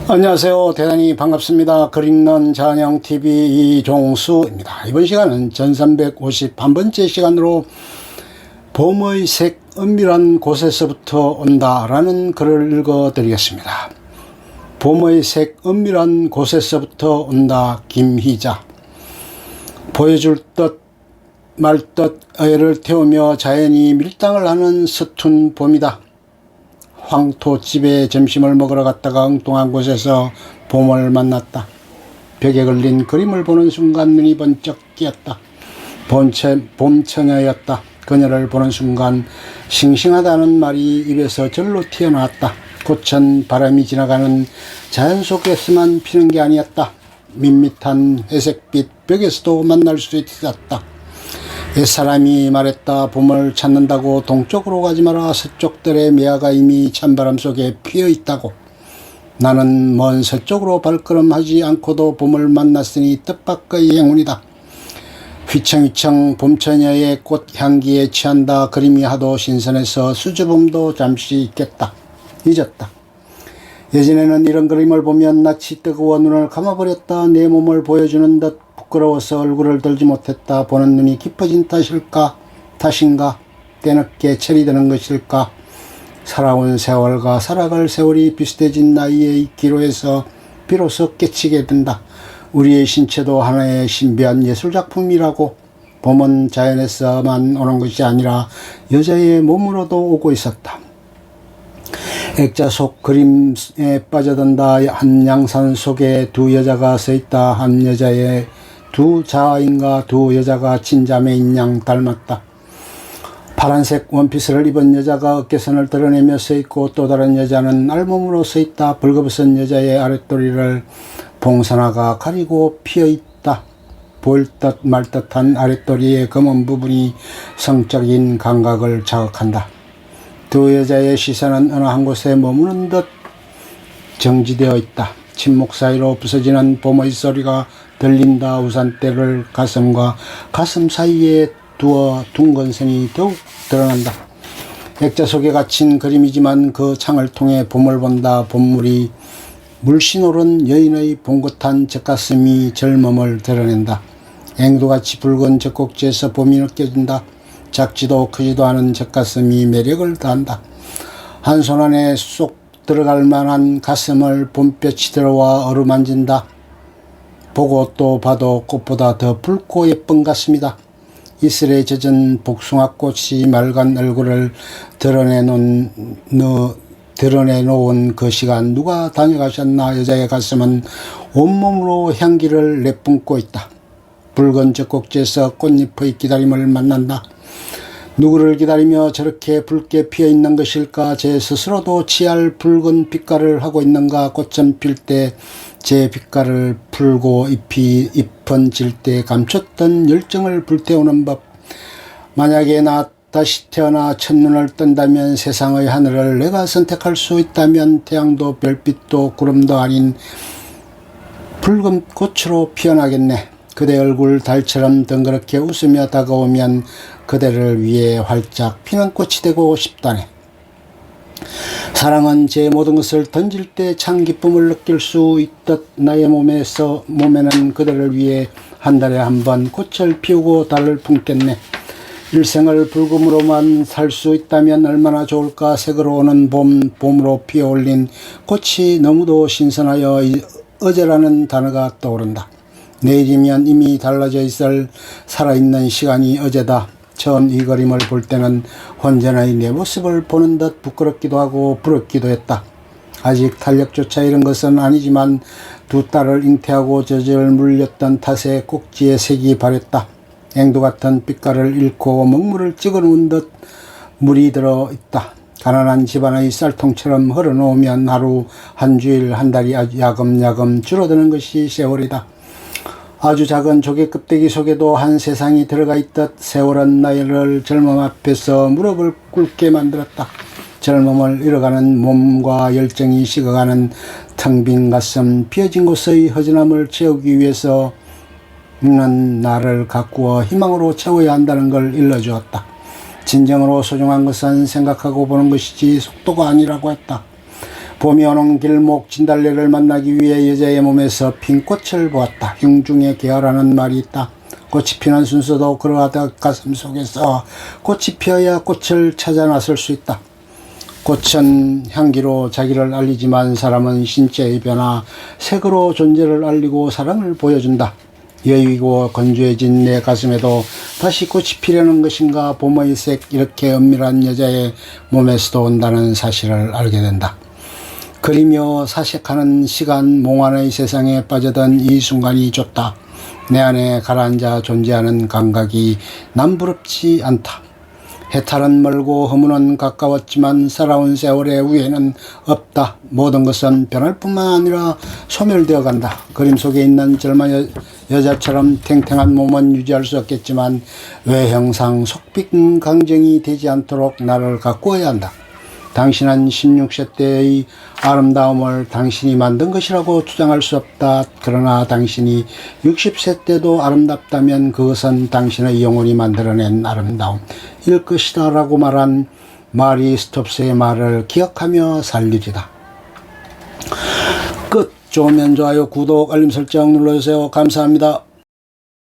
안녕하세요. 대단히 반갑습니다. 글 읽는 잔영TV 이종수입니다. 이번 시간은 1351번째 시간으로 봄의 색 은밀한 곳에서부터 온다 라는 글을 읽어드리겠습니다. 봄의 색 은밀한 곳에서부터 온다. 김희자. 보여줄 듯 말 듯 애를 태우며 자연이 밀당을 하는 서툰 봄이다. 황토집에 점심을 먹으러 갔다가 엉뚱한 곳에서 봄을 만났다. 벽에 걸린 그림을 보는 순간 눈이 번쩍 띄었다. 봄처녀였다. 그녀를 보는 순간 싱싱하다는 말이 입에서 절로 튀어나왔다. 꽃은 바람이 지나가는 자연 속에서만 피는 게 아니었다. 밋밋한 회색빛 벽에서도 만날 수 있었다. 옛사람이 말했다. 봄을 찾는다고 동쪽으로 가지 마라. 서쪽들의 매화가 이미 찬바람 속에 피어 있다고. 나는 먼 서쪽으로 발걸음하지 않고도 봄을 만났으니 뜻밖의 행운이다. 휘청휘청 봄처녀의 꽃향기에 취한다. 그림이 하도 신선해서 수줍음도 잠시 잊었다. 예전에는 이런 그림을 보면 낯이 뜨거워 눈을 감아버렸다. 내 몸을 보여주는 듯 부끄러워서 얼굴을 들지 못했다. 보는 눈이 깊어진 탓인가? 때늦게 철이 드는 것일까? 살아온 세월과 살아갈 세월이 비슷해진 나이의 기로에서 비로소 깨치게 된다. 우리의 신체도 하나의 신비한 예술작품이라고. 봄은 자연에서만 오는 것이 아니라 여자의 몸으로도 오고 있었다. 액자 속 그림에 빠져든다. 한 양산 속에 두 여자가 서 있다. 한 여자의 두 자아인가 두 여자가 친자매인 양 닮았다. 파란색 원피스를 입은 여자가 어깨선을 드러내며 서 있고 또 다른 여자는 알몸으로 서 있다. 벌거벗은 여자의 아랫도리를 봉선화가 가리고 피어 있다. 보일 듯 말 듯한 아랫도리의 검은 부분이 성적인 감각을 자극한다. 두 여자의 시선은 어느 한 곳에 머무는 듯 정지되어 있다. 침묵 사이로 부서지는 봄의 소리가 들린다. 우산대를 가슴과 가슴 사이에 두어 둥근 선이 더욱 드러난다. 액자 속에 갇힌 그림이지만 그 창을 통해 봄을 본다. 봄물이 물씬 오른 여인의 봉긋한 젖가슴이 젊음을 드러낸다. 앵두같이 붉은 젖꼭지에서 봄이 느껴진다. 작지도 크지도 않은 젖가슴이 매력을 더한다. 한 손 안에 쏙 들어갈 만한 가슴을 봄볕이 들어와 어루만진다. 보고 또 봐도 꽃보다 더 붉고 예쁜 가슴이다. 이슬에 젖은 복숭아꽃이 맑은 얼굴을 드러내놓은 그 시간 누가 다녀가셨나. 여자의 가슴은 온몸으로 향기를 내뿜고 있다. 붉은 젖꼭지에서 꽃잎의 기다림을 만난다. 누구를 기다리며 저렇게 붉게 피어있는 것일까? 제 스스로도 취할 붉은 빛깔을 하고 있는가? 꽃은 필 때 제 빛깔을 풀고 잎은 질 때 감췄던 열정을 불태우는 법. 만약에 나 다시 태어나 첫눈을 뜬다면 세상의 하늘을 내가 선택할 수 있다면 태양도 별빛도 구름도 아닌 붉은 꽃으로 피어나겠네. 그대 얼굴 달처럼 덩그렇게 웃으며 다가오면 그대를 위해 활짝 피는 꽃이 되고 싶다네. 사랑은 제 모든 것을 던질 때 참 기쁨을 느낄 수 있듯 나의 몸에는 그대를 위해 한 달에 한 번 꽃을 피우고 달을 품겠네. 일생을 붉음으로만 살 수 있다면 얼마나 좋을까. 색으로 오는 봄으로 피어올린 꽃이 너무도 신선하여 어제라는 단어가 떠오른다. 내일이면 이미 달라져 있을 살아있는 시간이 어제다. 처음 이 그림을 볼 때는 혼전의 내 모습을 보는 듯 부끄럽기도 하고 부럽기도 했다. 아직 탄력조차 이런 것은 아니지만 두 딸을 잉태하고 젖을 물렸던 탓에 꼭지에 색이 바랬다. 앵두 같은 빛깔을 잃고 먹물을 찍어놓은 듯 물이 들어있다. 가난한 집안의 쌀통처럼 흘러놓으면 하루, 한 주일, 한 달이 아주 야금야금 줄어드는 것이 세월이다. 아주 작은 조개 껍데기 속에도 한 세상이 들어가 있듯 세월은 나이를 젊음 앞에서 무릎을 꿇게 만들었다. 젊음을 잃어가는 몸과 열정이 식어가는 텅 빈 가슴, 비어진 곳의 허전함을 채우기 위해서 나를 가꾸어 희망으로 채워야 한다는 걸 일러주었다. 진정으로 소중한 것은 생각하고 보는 것이지 속도가 아니라고 했다. 봄이 오는 길목 진달래를 만나기 위해 여자의 몸에서 핀 꽃을 보았다. 흉중에 계어라는 말이 있다. 꽃이 피는 순서도 그러하다. 가슴 속에서 꽃이 피어야 꽃을 찾아 나설 수 있다. 꽃은 향기로 자기를 알리지만 사람은 신체의 변화, 색으로 존재를 알리고 사랑을 보여준다. 여유이고 건조해진 내 가슴에도 다시 꽃이 피려는 것인가. 봄의 색, 이렇게 은밀한 여자의 몸에서도 온다는 사실을 알게 된다. 그리며 사색하는 시간, 몽환의 세상에 빠져든 이 순간이 좋다. 내 안에 가라앉아 존재하는 감각이 남부럽지 않다. 해탈은 멀고 허문은 가까웠지만 살아온 세월의 후회는 없다. 모든 것은 변할 뿐만 아니라 소멸되어 간다. 그림 속에 있는 젊은 여자처럼 탱탱한 몸은 유지할 수 없겠지만 외형상 속빛 강정이 되지 않도록 나를 가꾸어야 한다. 당신은 16세 때의 아름다움을 당신이 만든 것이라고 주장할 수 없다. 그러나 당신이 60세 때도 아름답다면 그것은 당신의 영혼이 만들어낸 아름다움일 것이다 라고 말한 마리 스톱스의 말을 기억하며 살리지다. 끝. 좋으면 좋아요, 구독, 알림 설정 눌러주세요. 감사합니다.